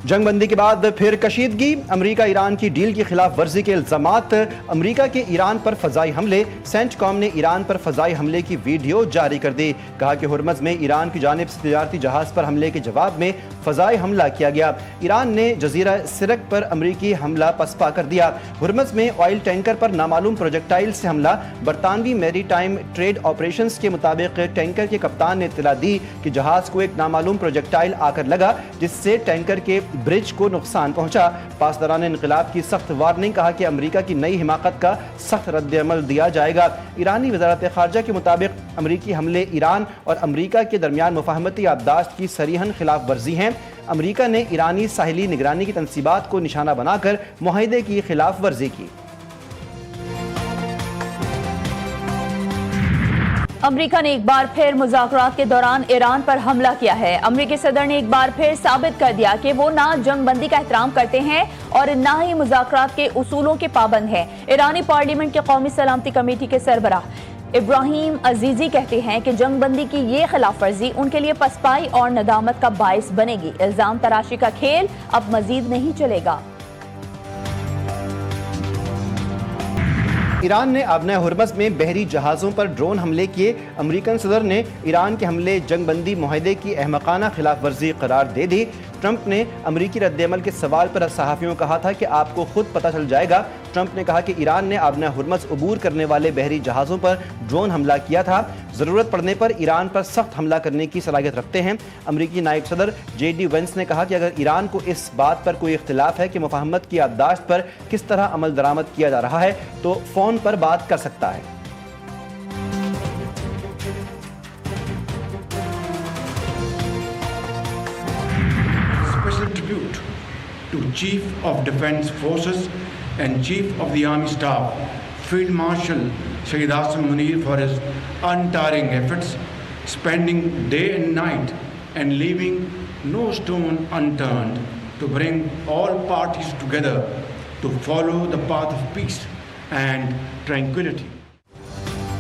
जंगबंदी के बाद फिर कशीदगी, अमरीका ईरान की डील की खिलाफ वर्जी के इल्जामात। अमरीका के ईरान पर फजाई हमले, सेंटकॉम ने ईरान पर फजाई हमले की वीडियो जारी कर दी। कहा कि हुर्मज में ईरान की जानिब से तिजारती जहाज पर हमले के जवाब में फजाई हमला किया गया। ईरान ने जजीरा सिरक पर अमरीकी हमला पसपा कर दिया। हुर्मज में ऑयल टैंकर पर नामालूम प्रोजेक्टाइल से हमला। बरतानवी मैरी टाइम ट्रेड ऑपरेशन के मुताबिक टैंकर के कप्तान ने इत्तला दी कि जहाज को एक नामालूम प्रोजेक्टाइल आकर लगा, जिससे टैंकर के ब्रिज को नुकसान पहुंचा। पासदारान इनकलाब की सख्त वार्निंग। कहा कि अमरीका की नई हिमाकत का सख्त रद्द-ए-अमल दिया जाएगा। ईरानी वज़ारत ख़ारजा के मुताबिक अमरीकी हमले ईरान और अमरीका के दरमियान मुफाहमती याददाश्त की सरीहन खिलाफ वर्जी हैं। अमरीका ने ईरानी साहिली निगरानी की तनसीबात को निशाना बनाकर मुआहदे की खिलाफ वर्जी की। अमरीका ने एक बार फिर मुज़ाकरात के दौरान ईरान पर हमला किया है। अमरीकी सदर ने एक बार फिर साबित कर दिया कि वो ना जंगबंदी का एहतराम करते हैं और ना ही मुज़ाकरात के उसूलों के पाबंद हैं। ईरानी पार्लियामेंट के कौमी सलामती कमेटी के सरबराह इब्राहिम अजीजी कहते हैं कि जंगबंदी की ये खिलाफ वर्जी उनके लिए पसपाई और नदामत का बायस बनेगी। इल्जाम तराशी का खेल अब मजीद नहीं चलेगा। ईरान ने आबना हुर्मज में बहरी जहाज़ों पर ड्रोन हमले किए। अमरीकन सदर ने ईरान के हमले जंगबंदी मुआहदे की अहमकाना खिलाफ वर्जी करार दे दी। ट्रंप ने अमरीकी रद्द-ए-अमल के सवाल पर सहाफ़ियों को कहा था कि आपको खुद पता चल जाएगा। ट्रंप ने कहा कि ईरान ने आबना हुर्मज अबूर करने वाले बहरी जहाज़ों पर ड्रोन हमला किया था। ज़रूरत पड़ने पर ईरान पर सख्त हमला करने की सलाहियत रखते हैं। अमरीकी नायब सदर JD वेंस ने कहा कि अगर ईरान को इस बात पर कोई इख्तिलाफ है कि मुफाहमत की याददाश्त पर किस तरह अमल दरामद किया जा रहा है तो फ़ोन पर बात कर सकता है। Special tribute to Chief of Defence Forces and Chief of the Army Staff, Field Marshal Syed Asim Munir, for his untiring efforts, spending day and night and leaving no stone unturned to bring all parties together to follow the path of peace and tranquility.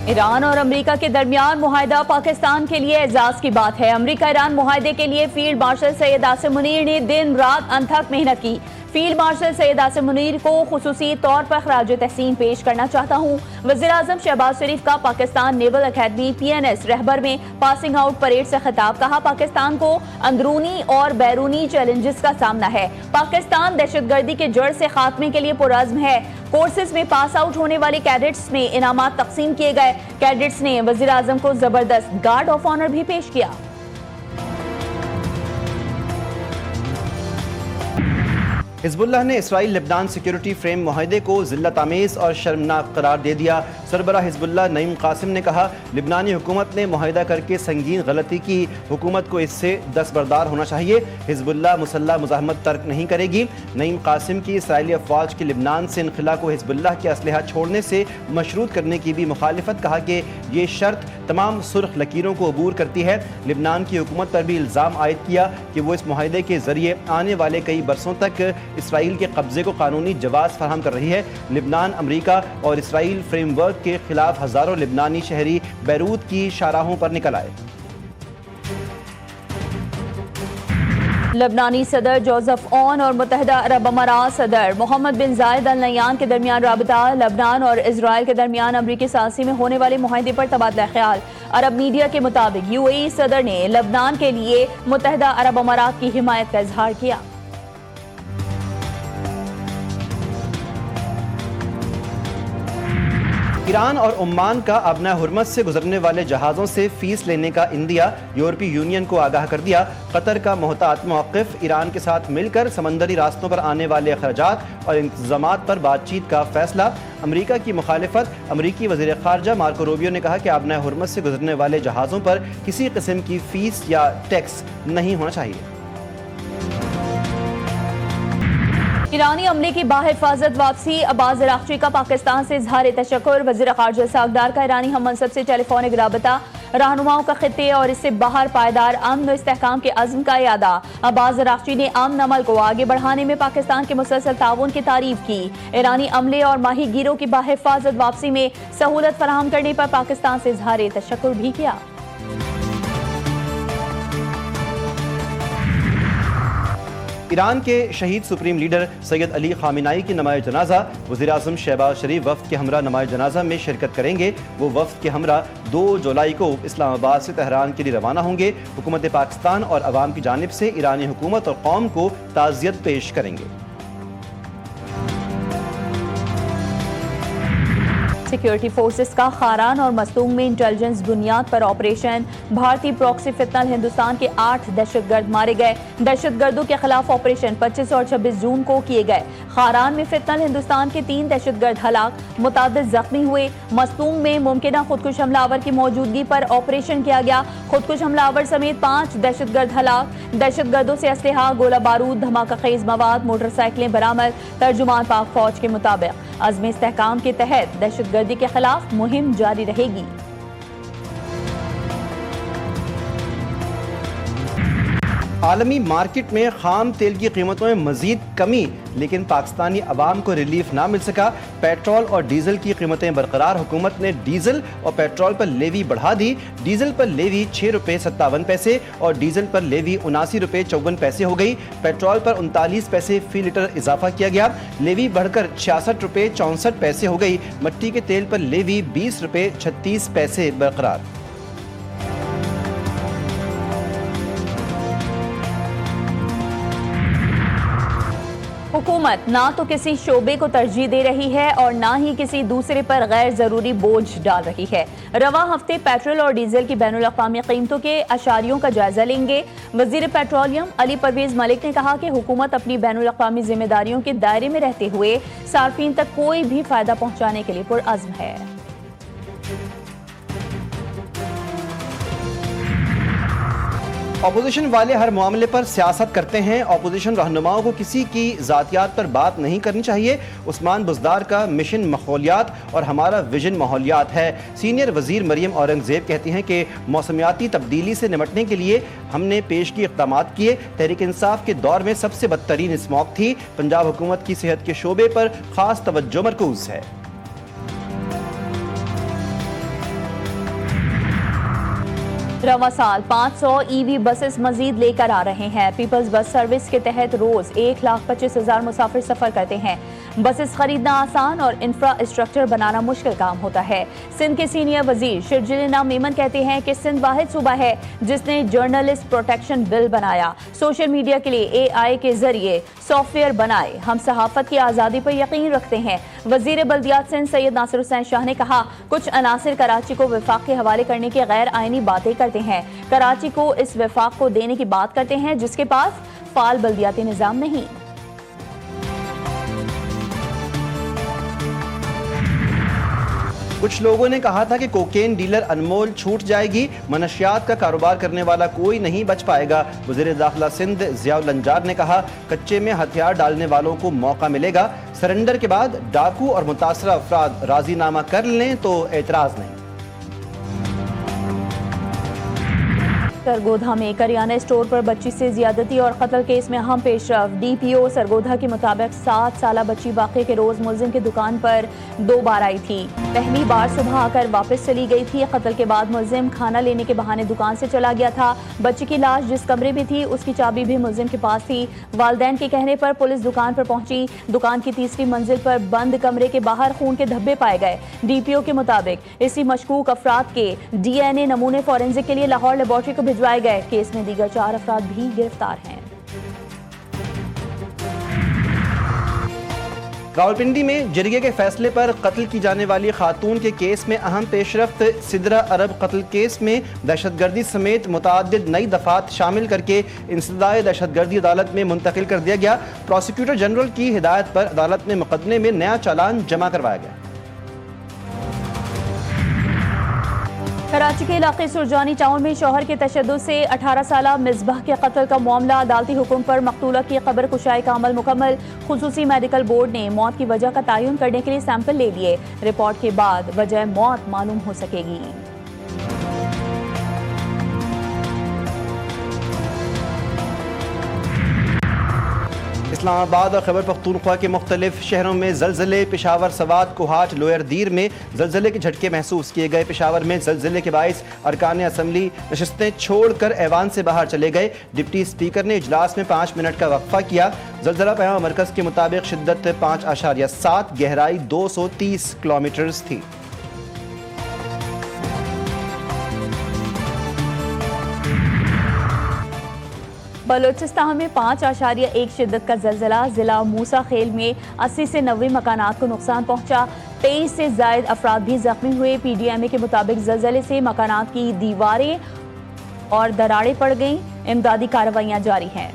Iran और America के दरमियान मुआहदा पाकिस्तान के लिए एजाज की बात है। America Iran मुआहदे के लिए फील्ड मार्शल सैयद आसिम मुनीर ने दिन रात अनथक मेहनत की। फील्ड मार्शल सैयद आसिम मुनीर को खुसूसी तौर पर खराज तहसीन पेश करना चाहता हूँ। वज़ीर आज़म शहबाज शरीफ का पाकिस्तान नेवल अकेडमी PNS रहबर में पासिंग आउट परेड से खिताब। कहा पाकिस्तान को अंदरूनी और बैरूनी चैलेंजेस का सामना है। पाकिस्तान दहशतगर्दी के जड़ से खात्मे के लिए पुरअज़्म है। कोर्सेज में पास आउट होने वाले कैडेट्स में इनामात तकसीम किए गए। कैडेट्स ने वज़ीर आज़म को जबरदस्त गार्ड ऑफ ऑनर भी पेश किया। हिज़्बुल्लाह ने इसराइल लेबनान सिक्योरिटी फ्रेम मुआहदे को ज़िल्लत-आमेज़ और शर्मनाक करार दे दिया। सरबराह हिज़्बुल्लाह नईम कासिम ने कहा लिबनानी हुकूमत ने मुआहदा करके संगीन गलती की, हुकूमत को इससे दस्तबरदार होना चाहिए। हिज़्बुल्लाह मुसल्लह मुज़ाहमत तर्क नहीं करेगी। नईम कासिम की इसराइली अफवाज के लिबनान से इनखला को हिज़्बुल्लाह के असलहा छोड़ने से मशरूत करने की भी मुखालिफत। कहा कि ये शर्त तमाम सुर्ख लकीरों को अबूर करती है। लिबनान की हुकूमत पर भी इल्ज़ाम आयद किया कि वो इस मुआहदे के ज़रिए आने वाले कई बरसों तक इसराइल के कब्जे को कानूनी जवाज़ फराहम कर रही है। लिबनान अमरीका और इसराइल फ्रेमवर्क के खिलाफ हज़ारों लिबनानी शहरी बैरूत की शाहराहों पर निकल आए। लबनानी सदर जोसेफ ओन और मुत्तहिदा अरब अमारात सदर मोहम्मद बिन जायद अल नह्यान के दरमियान राबता। लबनान और इजराइल के दरमियान अमरीकी सासी में होने वाले मुआहदे पर तबादला ख्याल। अरब मीडिया के मुताबिक UAE सदर ने लबनान के लिए मुत्तहिदा अरब अमारात की हिमायत का इजहार किया। ईरान और ओमान का आबना हुर्मज से गुजरने वाले जहाज़ों से फीस लेने का इंदिया। यूरोपीय यूनियन को आगाह कर दिया। कतर का मोहतात मौक़िफ़। ईरान के साथ मिलकर समंदरी रास्तों पर आने वाले अखराजात और इंतज़ामात पर बातचीत का फैसला। अमरीका की मुखालिफत। अमरीकी वज़ीर ख़ारजा मार्को रूबियो ने कहा कि आबना हुर्मज से गुजरने वाले जहाज़ों पर किसी किस्म की फ़ीस या टैक्स नहीं होना चाहिए। ईरानी अमले की बाहिफाजत वापसी। अब्बास अराग़ची का पाकिस्तान से इज़हार तशक्कुर। वज़ीर ख़ारजा सागदार का ईरानी हम मनसब से टेलीफोनिक राबता। रहनुमाओं का खित्ते और इससे बाहर पायदार अमन और इस्तेहकाम के अज़्म का यादा। अब्बास अराग़ची ने अमन अमल को आगे बढ़ाने में पाकिस्तान के मुसलसल ताउन की तारीफ की। ईरानी अमले और माही गिरों की बाहिफाजत वापसी में सहूलत फराहम करने पर पाकिस्तान से इज़हार तशक्कुर भी किया। ईरान के शहीद सुप्रीम लीडर सैयद अली खामिनाई की नमाज़ जनाजा वज़ीर-ए-आज़म शहबाज शरीफ वफ़द के हमरा नमाज़ जनाजा में शिरकत करेंगे। वो वफ़द के हमरा 2 जुलाई को इस्लामाबाद से तेहरान के लिए रवाना होंगे। हुकूमत पाकिस्तान और अवाम की जानिब से ईरानी हुकूमत और कौम को ताज़ियत पेश करेंगे। सिक्योरिटी फोर्सेस का खारान और मस्तूंग में इंटेलिजेंस बुनियाद पर ऑपरेशन। भारतीय प्रॉक्सी फितनल हिंदुस्तान के 8 दहशतगर्द मारे गए। दहशतगर्दों के खिलाफ ऑपरेशन 25 और 26 जून को किए गए। खारान में फितनल हिंदुस्तान के 3 दहशतगर्द हलाक, मुतादिद जख्मी हुए। मस्तूंग में मुमकिना खुदकुश हमलावर की मौजूदगी पर ऑपरेशन किया गया। खुदकुश हमलावर समेत 5 दहशतगर्द हलाक। दहशतगर्दों से असलहा, गोला बारूद, धमाका खेज मवाद, मोटरसाइकिलें बरामद। तर्जुमान पाक फौज के मुताबिक अज़्म इस्तेहकाम के तहत दहशतगर्दी के खिलाफ मुहिम जारी रहेगी। आलमी मार्केट में खाम तेल की कीमतों में मजीद कमी, लेकिन पाकिस्तानी अवाम को रिलीफ ना मिल सका। पेट्रोल और डीजल की कीमतें बरकरार। हुकूमत ने डीजल और पेट्रोल पर लेवी बढ़ा दी। डीजल पर लेवी 6 रुपये 57 पैसे और डीजल पर लेवी 79 रुपये 54 पैसे हो गई। पेट्रोल पर 39 पैसे फी लीटर इजाफा किया गया। लेवी बढ़कर 66 रुपये 64 पैसे हो गई। मट्टी के तेल पर लेवी 20 रुपये 36 पैसे बरकरार। हुकूमत ना तो किसी शोबे को तरजीह दे रही है और ना ही किसी दूसरे पर गैर जरूरी बोझ डाल रही है। रवा हफ्ते पेट्रोल और डीजल की बैनुल अक़वामी कीमतों के अशारियों का जायजा लेंगे। वजीर पेट्रोलियम अली परवेज मलिक ने कहा कि हुकूमत अपनी बैनुल अक़वामी जिम्मेदारियों के दायरे में रहते हुए सार्फिन तक कोई भी फायदा पहुंचाने के लिए पुरअज़्म है। अपोजिशन वाले हर मामले पर सियासत करते हैं। अपोजिशन रहनुमाओं को किसी की ज़ातियात पर बात नहीं करनी चाहिए। उस्मान बुज़दार का मिशन माहौलियात और हमारा विजन माहौलियात है। सीनियर वजीर मरियम औरंगजेब कहती हैं कि मौसमियाती तब्दीली से निपटने के लिए हमने पेशगी इक़दाम किए। तहरीक इंसाफ के दौर में सबसे बदतरीन स्मॉग थी। पंजाब हुकूमत की सेहत के शोबे पर खास तवज्जो मरकूज है। रवा साल 500 ईवी बसेस मजीद लेकर आ रहे हैं। पीपल्स बस सर्विस के तहत रोज 1,25,000 मुसाफिर सफर करते हैं। बसेस खरीदना आसान और इंफ्रास्ट्रक्चर बनाना मुश्किल काम होता है। सिंध के सीनियर वजीर शिरजिल इनाम मेमन कहते हैं कि सिंध वाहिद सूबा है जिसने जर्नलिस्ट प्रोटेक्शन बिल बनाया, सोशल मीडिया के लिए AI के जरिए सॉफ्टवेयर बनाए। हम सहाफत की आज़ादी पर यकीन रखते हैं। वजीर बल्दियात सिंध सैयद नासिर हुसैन शाह ने कहा, कुछ अनासिर कराची को विफाक के हवाले करने की गैर आइनी बातें करते हैं। कराची को इस विफाक को देने की बात करते हैं जिसके पास फाल बल्दियाती निज़ाम नहीं। कुछ लोगों ने कहा था कि कोकेन डीलर अनमोल छूट जाएगी, मनशियात का कारोबार करने वाला कोई नहीं बच पाएगा। वज़ीर दाखिला सिंध ज़ियाउल अंजार ने कहा, कच्चे में हथियार डालने वालों को मौका मिलेगा। सरेंडर के बाद डाकू और मुतासरा अफराद राजीनामा कर लें तो एतराज़ नहीं। सरगोधा में करियाना स्टोर पर बच्ची से ज्यादती और कत्ल केस में अहम पेशरफ। DPO सरगोधा के मुताबिक 7 साला बच्ची वाक़े के रोज मुलजिम की दुकान पर 2 बार आई थी। पहली बार सुबह आकर वापस चली गई थी। कत्ल के बाद मुलजिम खाना लेने के बहाने दुकान से चला गया था। बच्ची की लाश जिस कमरे में थी उसकी चाबी भी मुलजिम के पास थी। वालिदैन के कहने पर पुलिस दुकान पर पहुंची। दुकान की तीसरी मंजिल पर बंद कमरे के बाहर खून के धब्बे पाए गए। DPO के मुताबिक इसी मशकूक अफराद के DNA नमूने फॉरेंसिक के लिए लाहौर लेबॉर्ट्री को भिजवाए गए। केस में दीगर 4 अफराद भी गिरफ्तार हैं। रावलपिंडी में जरिए के फैसले पर कत्ल की जाने वाली खातून के केस में अहम पेशरफ्त। सिदरा अरब कत्ल केस में दहशतगर्दी समेत मुतअद्दिद नई दफात शामिल करके इंसदाए दहशतगर्दी अदालत में मुंतकिल कर दिया गया। प्रोसिक्यूटर जनरल की हिदायत पर अदालत में मुकदमे में नया चालान जमा करवाया गया। कराची के इलाके सुरजानी टाउन में शौहर के तशद्दुद से 18 साला मिसबाह के कत्ल का मामला। अदालती हुक्म पर मकतूला की कब्र कुशाई का अमल मुकम्मल। खुसूसी मेडिकल बोर्ड ने मौत की वजह का तयन करने के लिए सैंपल ले लिए। रिपोर्ट के बाद वजह मौत मालूम हो सकेगी। इस्लामाबाद और खैबर पख्तूनख्वा के मुख्तलिफ शहरों में जलजले। पेशावर, सवात, कोहाट, लोअर दीर में जलजले के झटके महसूस किए गए। पेशावर में जलजले के बाइस अरकान असम्बली नशिस्तें छोड़कर ऐवान से बाहर चले गए। डिप्टी स्पीकर ने इजलास में 5 मिनट का वक्फा किया। जलजला पैमा मरकज़ के मुताबिक शिद्दत 5.7, गहराई 230 किलोमीटर थी। बलोचिस्तान में 5.1 शिद्दत का जलजला। जिला मूसा खेल में 80 से 90 मकानात को नुकसान पहुंचा। 23 से जायद अफराद भी जख्मी हुए। PDMA के मुताबिक जलजले से मकानात की दीवारें और दरारें पड़ गईं। इमदादी कार्रवाइयां जारी हैं।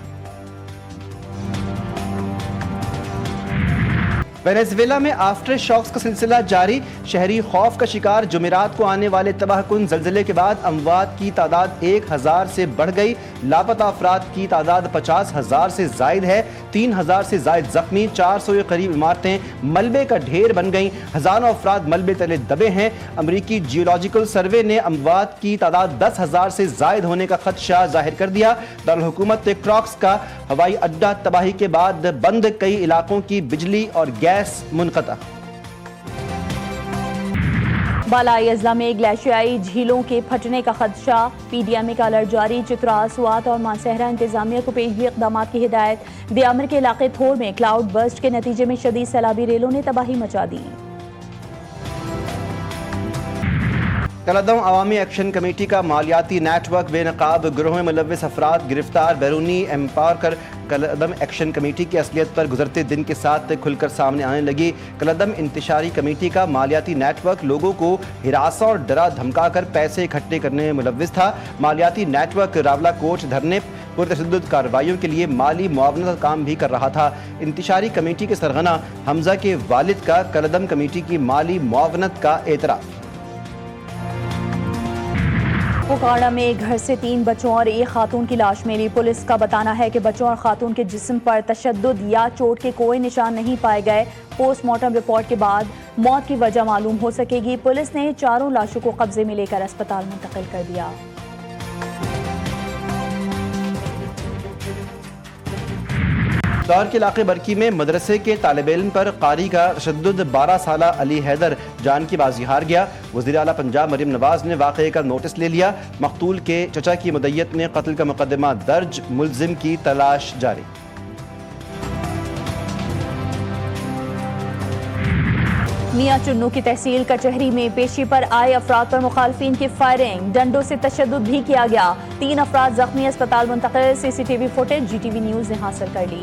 वेनेजुएला में आफ्टर शॉक्स का सिलसिला जारी। शहरी खौफ का शिकार। जुमेरात को आने वाले तबाहकुन जलजले के बाद अमवात की तादाद 1000 से बढ़ गई। लापता अफराद की तादाद 50,000 से जायद है। 3000 से जायद जख्मी। 400 के करीब इमारतें मलबे का ढेर बन गईं। हजारों अफराद मलबे तले दबे हैं। अमरीकी जियोलॉजिकल सर्वे ने अमवात की तादाद 10,000 से जायद होने का खदशा जाहिर कर दिया। दारुल हुकूमत क्रॉक्स का हवाई अड्डा तबाही के बाद बंद। कई इलाकों की बिजली और गैस मुनक़ता। बालाई अजला में ग्लेशियाई झीलों के फटने का खदशा। PDMA का अलर्ट जारी। चित्राल, सुआत और मानसहरा इंतजामिया को पेशगी इक़दाम की हिदायत। दियामर के इलाके थोर में क्लाउड बर्स्ट के नतीजे में शदीद सैलाबी रेलों ने तबाही मचा दी। कलदम अवामी एक्शन कमेटी का मालियाती नेटवर्क बेनकाब। गिरोह में मुलव्विस अफराद गिरफ्तार। बैरूनी एम्पावर कर कलदम एक्शन कमेटी की असलियत पर गुजरते दिन के साथ खुलकर सामने आने लगी। कलदम इंतशारी कमेटी का मालियाती नेटवर्क लोगों को हिरासा और डरा धमका कर पैसे इकट्ठे करने में मुलव्विस था। मालियाती नेटवर्क रावला कोट धरने पुरतशद्दुद कार्रवाइयों के लिए माली मुआवनत का काम भी कर रहा था। इंतशारी कमेटी के सरगना हमजा के वालिद का कलदम कमेटी की माली मुआवनत का एतराफ़। कुपवाड़ा में घर से 3 बच्चों और एक खातून की लाश मिली। पुलिस का बताना है कि बच्चों और खातून के जिस्म पर तशद्दुद या चोट के कोई निशान नहीं पाए गए। पोस्टमार्टम रिपोर्ट के बाद मौत की वजह मालूम हो सकेगी। पुलिस ने चारों लाशों को कब्जे में लेकर अस्पताल मुंतकिल कर दिया। दौर के इलाके बरकी में मदरसे के तालिब इल्म पर कारी का तशद्दुद। 12 साला अली हैदर जान की बाजी हार गया। वज़ीर आला पंजाब मरीम नवाज ने वाक़े का नोटिस ले लिया। मकतूल के चचा की मुद्दत में कत्ल का मुकदमा दर्ज। मुलजिम की तलाश जारी। मियां चुन्नू की तहसील कचहरी में पेशी पर आए अफराद पर मुखालफिन की फायरिंग। डंडों से तशद्दुद भी किया गया। 3 अफराद जख्मी, अस्पताल मुंतकिल। CCTV फुटेज GTV न्यूज़ ने हासिल कर ली।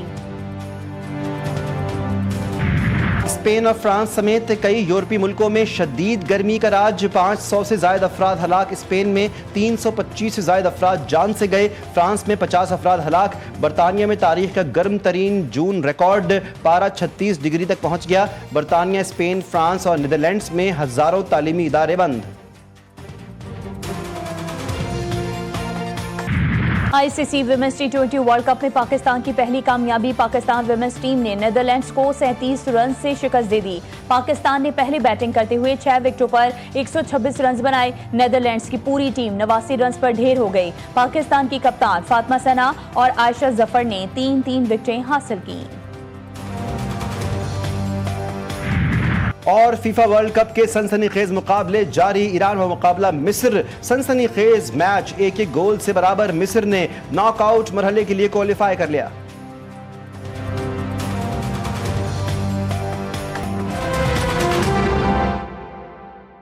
स्पेन और फ्रांस समेत कई यूरोपीय मुल्कों में शदीद गर्मी का राज। 500 से ज्यादा अफराद हलाक। स्पेन में 325 से ज्यादा अफराद जान से गए। फ्रांस में 50 अफराद हलाक। बरतानिया में तारीख का गर्म तरीन जून रिकॉर्ड। पारा 36 डिग्री तक पहुंच गया। बरतानिया, स्पेन, फ्रांस और नीदरलैंड्स में हजारों तालीमी इदारे बंद। ICC women's T20 world cup में पाकिस्तान की पहली कामयाबी। पाकिस्तान विमेंस टीम ने नीदरलैंड्स को 37 रन से शिकस्त दे दी। पाकिस्तान ने पहले बैटिंग करते हुए 6 विकेटों पर 126 रन बनाए। नीदरलैंड्स की पूरी टीम 89 रन पर ढेर हो गई। पाकिस्तान की कप्तान फातिमा सना और आयशा जफर ने 3-3 विकेटें हासिल की। और फीफा वर्ल्ड कप के सनसनीखेज मुकाबले जारी। ईरान का मुकाबला मिस्र। सनसनीखेज मैच 1-1 गोल से बराबर। मिस्र ने नॉकआउट मरहले के लिए क्वालिफाई कर लिया।